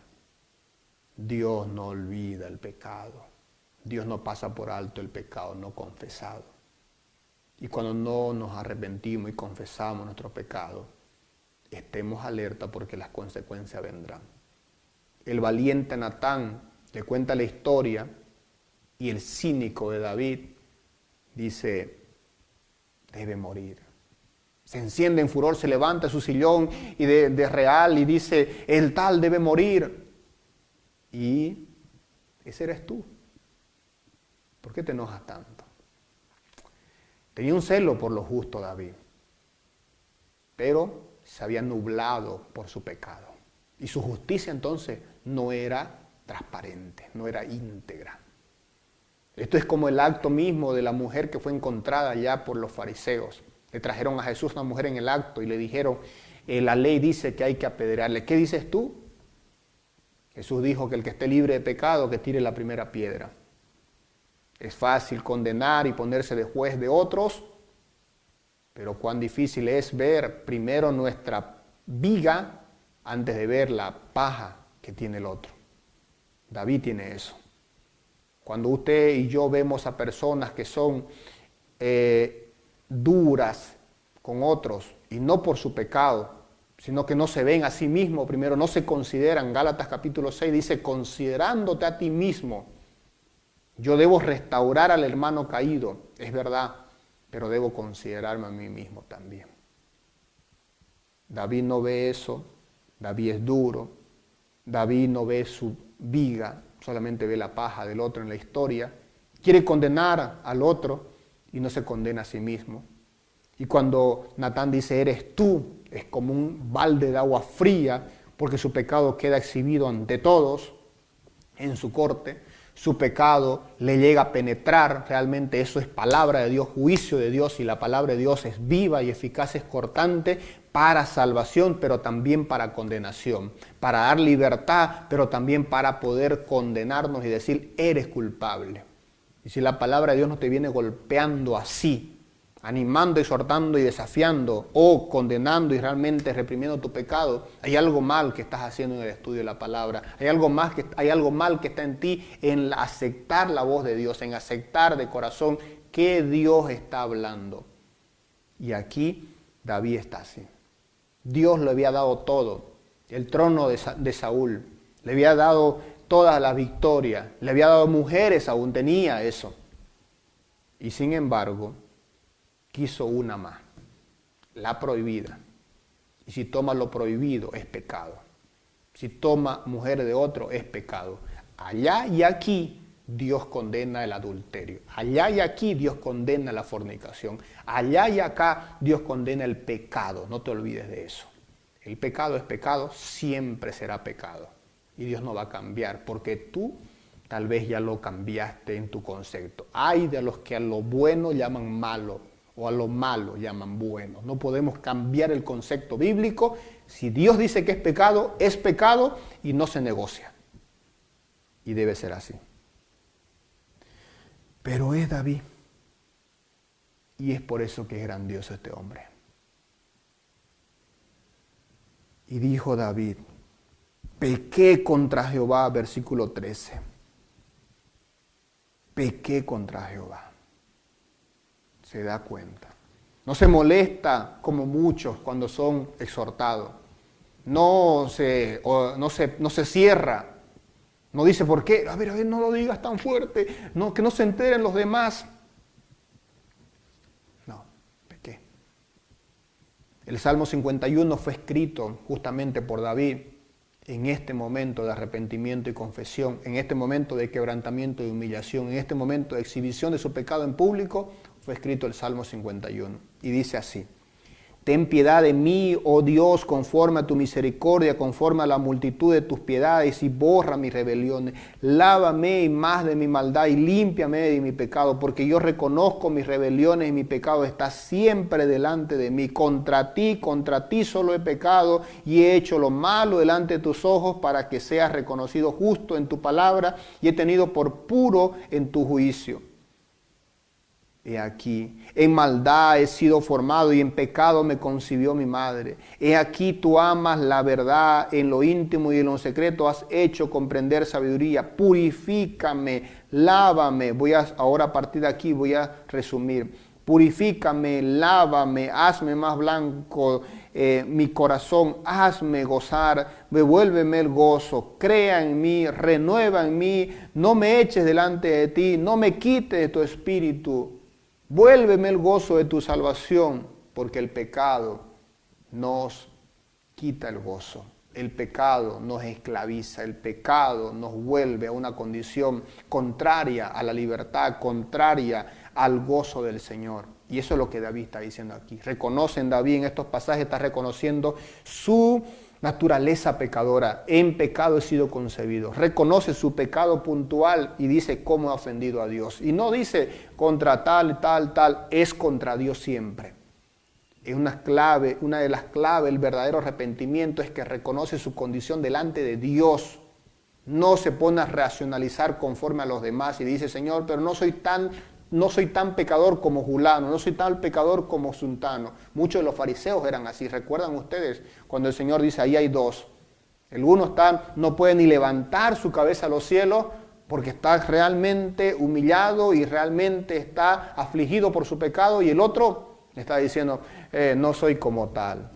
Dios no olvida el pecado. Dios no pasa por alto el pecado no confesado. Y cuando no nos arrepentimos y confesamos nuestro pecado, estemos alerta porque las consecuencias vendrán. El valiente Natán le cuenta la historia y el cínico de David dice, debe morir. Se enciende en furor, se levanta su sillón y de real y dice, el tal debe morir. Y ese eres tú. ¿Por qué te enojas tanto? Tenía un celo por lo justo David, pero se había nublado por su pecado. Y su justicia entonces no era transparente, no era íntegra. Esto es como el acto mismo de la mujer que fue encontrada ya por los fariseos. Le trajeron a Jesús una mujer en el acto y le dijeron, la ley dice que hay que apedrearle. ¿Qué dices tú? Jesús dijo que el que esté libre de pecado, que tire la primera piedra. Es fácil condenar y ponerse de juez de otros, pero cuán difícil es ver primero nuestra viga antes de ver la paja que tiene el otro. David tiene eso. Cuando usted y yo vemos a personas que son duras con otros, y no por su pecado, sino que no se ven a sí mismos primero, no se consideran. Gálatas capítulo 6 dice, considerándote a ti mismo, yo debo restaurar al hermano caído, es verdad, pero debo considerarme a mí mismo también. David no ve eso, David es duro, David no ve su viga, solamente ve la paja del otro en la historia, quiere condenar al otro y no se condena a sí mismo. Y cuando Natán dice, eres tú, es como un balde de agua fría, porque su pecado queda exhibido ante todos en su corte, su pecado le llega a penetrar, realmente eso es palabra de Dios, juicio de Dios, y la palabra de Dios es viva y eficaz, es cortante para salvación, pero también para condenación, para dar libertad, pero también para poder condenarnos y decir, eres culpable. Y si la palabra de Dios no te viene golpeando así, animando, exhortando y desafiando, o condenando y realmente reprimiendo tu pecado, hay algo mal que estás haciendo en el estudio de la palabra, hay algo mal que está en ti en aceptar la voz de Dios, en aceptar de corazón que Dios está hablando. Y aquí David está así. Dios le había dado todo, el trono de Saúl, le había dado todas las victorias, le había dado mujeres, aún tenía eso. Y sin embargo, quiso una más, la prohibida. Y si toma lo prohibido, es pecado. Si toma mujer de otro, es pecado. Allá y aquí, Dios condena el adulterio. Allá y aquí, Dios condena la fornicación. Allá y acá, Dios condena el pecado. No te olvides de eso. El pecado es pecado, siempre será pecado. Y Dios no va a cambiar, porque tú tal vez ya lo cambiaste en tu concepto. Hay de los que a lo bueno llaman malo, o a lo malo llaman bueno. No podemos cambiar el concepto bíblico. Si Dios dice que es pecado y no se negocia. Y debe ser así. Pero es David. Y es por eso que es grandioso este hombre. Y dijo David, pequé contra Jehová, versículo 13. Pequé contra Jehová. Se da cuenta. No se molesta como muchos cuando son exhortados. No se cierra. No dice, ¿por qué? A ver, no lo digas tan fuerte. No, que no se enteren los demás. No, pequé. El Salmo 51 fue escrito justamente por David. en este momento de arrepentimiento y confesión, en este momento de quebrantamiento y humillación, en este momento de exhibición de su pecado en público, fue escrito el Salmo 51. Y dice así: ten piedad de mí, oh Dios, conforme a tu misericordia, conforme a la multitud de tus piedades, y borra mis rebeliones. Lávame y más de mi maldad y límpiame de mi pecado, porque yo reconozco mis rebeliones y mi pecado está siempre delante de mí. Contra ti solo he pecado y he hecho lo malo delante de tus ojos, para que seas reconocido justo en tu palabra y he tenido por puro en tu juicio. He aquí, en maldad he sido formado y en pecado me concibió mi madre. He aquí, tú amas la verdad, en lo íntimo y en lo secreto has hecho comprender sabiduría. Purifícame, lávame. Ahora a partir de aquí voy a resumir. Purifícame, lávame, hazme más blanco mi corazón, hazme gozar, devuélveme el gozo, crea en mí, renueva en mí, no me eches delante de ti, no me quites de tu espíritu. Vuélveme el gozo de tu salvación, porque el pecado nos quita el gozo. El pecado nos esclaviza, el pecado nos vuelve a una condición contraria a la libertad, contraria al gozo del Señor. Y eso es lo que David está diciendo aquí. Reconocen, David en estos pasajes está reconociendo su naturaleza pecadora. En pecado he sido concebido. Reconoce su pecado puntual y dice cómo ha ofendido a Dios. Y no dice contra tal, es contra Dios siempre. Es una de las claves del verdadero arrepentimiento es que reconoce su condición delante de Dios. No se pone a racionalizar conforme a los demás y dice, Señor, pero no soy tan pecador como Julano, no soy tan pecador como Suntano. Muchos de los fariseos eran así. ¿Recuerdan ustedes cuando el Señor dice, ahí hay dos? El uno no puede ni levantar su cabeza a los cielos porque está realmente humillado y realmente está afligido por su pecado, y el otro está diciendo, no soy como tal.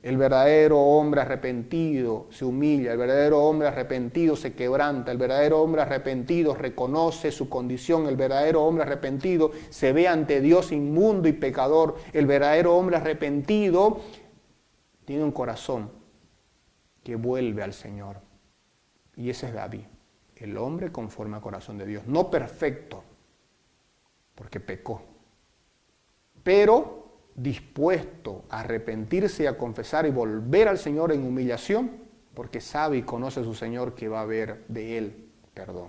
El verdadero hombre arrepentido se humilla, el verdadero hombre arrepentido se quebranta, el verdadero hombre arrepentido reconoce su condición, el verdadero hombre arrepentido se ve ante Dios inmundo y pecador, el verdadero hombre arrepentido tiene un corazón que vuelve al Señor. Y ese es David, el hombre conforme al corazón de Dios, no perfecto, porque pecó, pero dispuesto a arrepentirse y a confesar y volver al Señor en humillación, porque sabe y conoce a su Señor que va a haber de él perdón.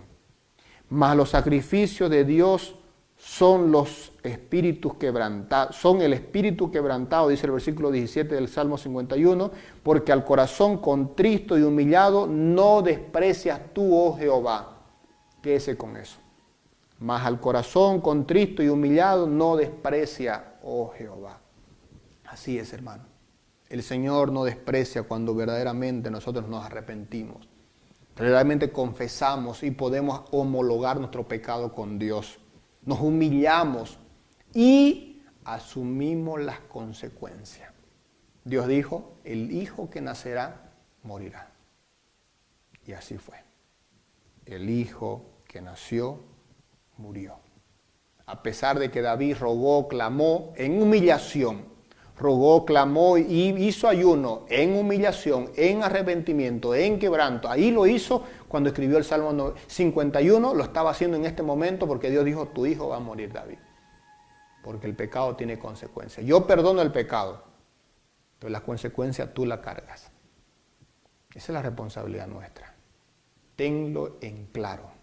Mas los sacrificios de Dios son los espíritus quebrantados, son el espíritu quebrantado, dice el versículo 17 del Salmo 51, porque al corazón contristo y humillado no desprecias tú, oh Jehová. Quédese con eso. Mas al corazón contristo y humillado no desprecia, oh Jehová. Así es, hermano. El Señor no desprecia cuando verdaderamente nosotros nos arrepentimos. Verdaderamente confesamos y podemos homologar nuestro pecado con Dios. Nos humillamos y asumimos las consecuencias. Dios dijo, el hijo que nacerá morirá. Y así fue. El hijo que nació murió. A pesar de que David rogó, clamó en humillación, rogó, clamó y hizo ayuno en humillación, en arrepentimiento, en quebranto. Ahí lo hizo cuando escribió el Salmo 51, lo estaba haciendo en este momento porque Dios dijo, tu hijo va a morir, David. Porque el pecado tiene consecuencias. Yo perdono el pecado, pero las consecuencias tú las cargas. Esa es la responsabilidad nuestra. Tenlo en claro.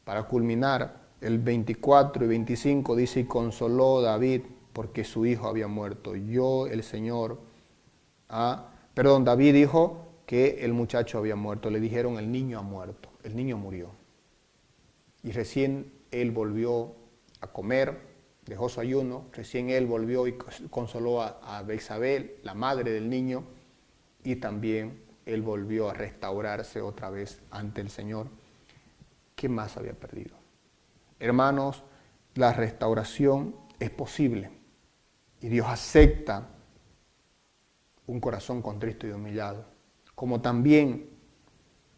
Para culminar, el 24 y 25 dice, y consoló David porque su hijo había muerto. David dijo que el muchacho había muerto. Le dijeron, el niño ha muerto. El niño murió. Y recién él volvió a comer, dejó su ayuno. Recién él volvió y consoló a Betsabé, la madre del niño. Y también él volvió a restaurarse otra vez ante el Señor. ¿Qué más había perdido? Hermanos, la restauración es posible y Dios acepta un corazón contristo y humillado, como también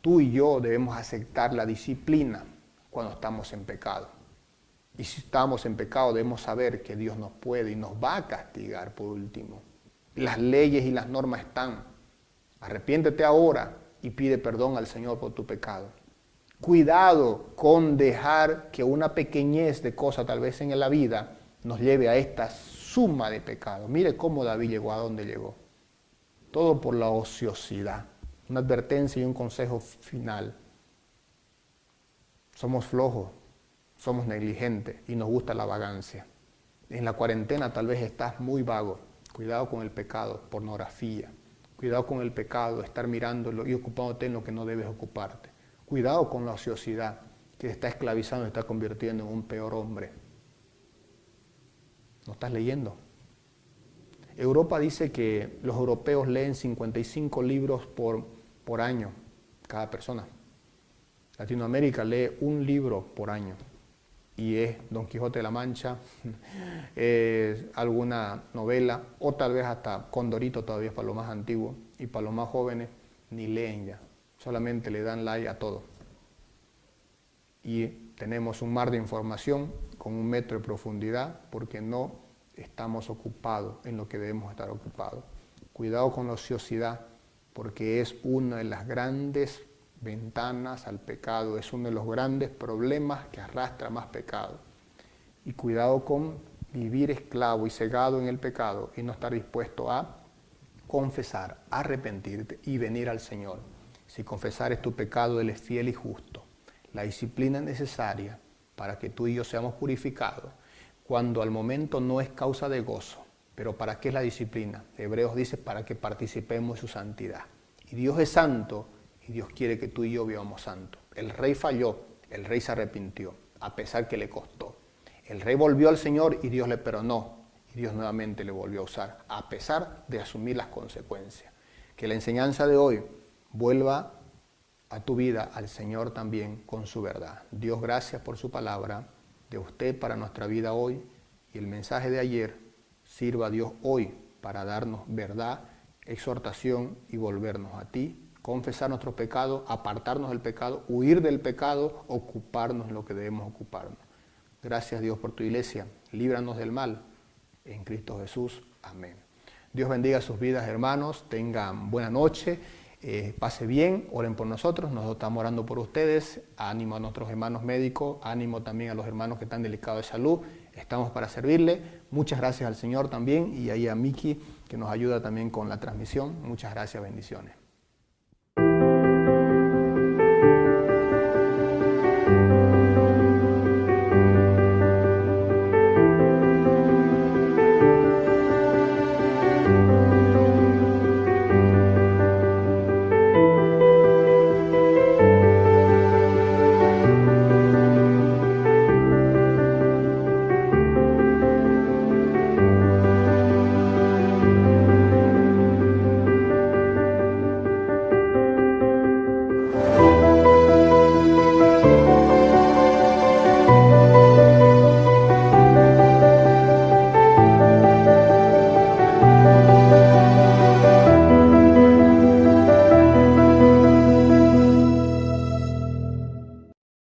tú y yo debemos aceptar la disciplina cuando estamos en pecado. Y si estamos en pecado debemos saber que Dios nos puede y nos va a castigar por último. Las leyes y las normas están. Arrepiéntete ahora y pide perdón al Señor por tu pecado. Cuidado con dejar que una pequeñez de cosas tal vez en la vida nos lleve a esta suma de pecado. Mire cómo David llegó a donde llegó. Todo por la ociosidad. Una advertencia y un consejo final. Somos flojos, somos negligentes y nos gusta la vagancia. En la cuarentena tal vez estás muy vago. Cuidado con el pecado, pornografía. Cuidado con el pecado, estar mirándolo y ocupándote en lo que no debes ocuparte. Cuidado con la ociosidad que te está esclavizando y está convirtiendo en un peor hombre. ¿No estás leyendo? Europa dice que los europeos leen 55 libros por año, cada persona. Latinoamérica lee un libro por año y es Don Quijote de la Mancha, alguna novela o tal vez hasta Condorito todavía para los más antiguos y para los más jóvenes ni leen ya, solamente le dan like a todo. Y tenemos un mar de información con 1 metro de profundidad porque no estamos ocupados en lo que debemos estar ocupados. Cuidado con la ociosidad porque es una de las grandes ventanas al pecado, es uno de los grandes problemas que arrastra más pecado. Y cuidado con vivir esclavo y cegado en el pecado y no estar dispuesto a confesar, arrepentirte y venir al Señor. Si confesares tu pecado, Él es fiel y justo. La disciplina es necesaria para que tú y yo seamos purificados, cuando al momento no es causa de gozo. Pero ¿para qué es la disciplina? Hebreos dice para que participemos de su santidad. Y Dios es santo y Dios quiere que tú y yo vivamos santos. El rey falló, el rey se arrepintió, a pesar que le costó. El rey volvió al Señor y Dios le perdonó. Y Dios nuevamente le volvió a usar, a pesar de asumir las consecuencias. Que la enseñanza de hoy vuelva a tu vida al Señor también con su verdad. Dios, gracias por su palabra, de usted para nuestra vida hoy. Y el mensaje de ayer sirva a Dios hoy para darnos verdad, exhortación y volvernos a ti. Confesar nuestros pecados, apartarnos del pecado, huir del pecado, ocuparnos en lo que debemos ocuparnos. Gracias Dios por tu iglesia. Líbranos del mal. En Cristo Jesús. Amén. Dios bendiga sus vidas, hermanos. Tengan buena noche. Pase bien. Oren por nosotros. Nosotros estamos orando por ustedes. Ánimo a nuestros hermanos médicos. Ánimo también a los hermanos que están delicados de salud. Estamos para servirle. Muchas gracias al Señor también. Y ahí a Miki, que nos ayuda también con la transmisión. Muchas gracias. Bendiciones.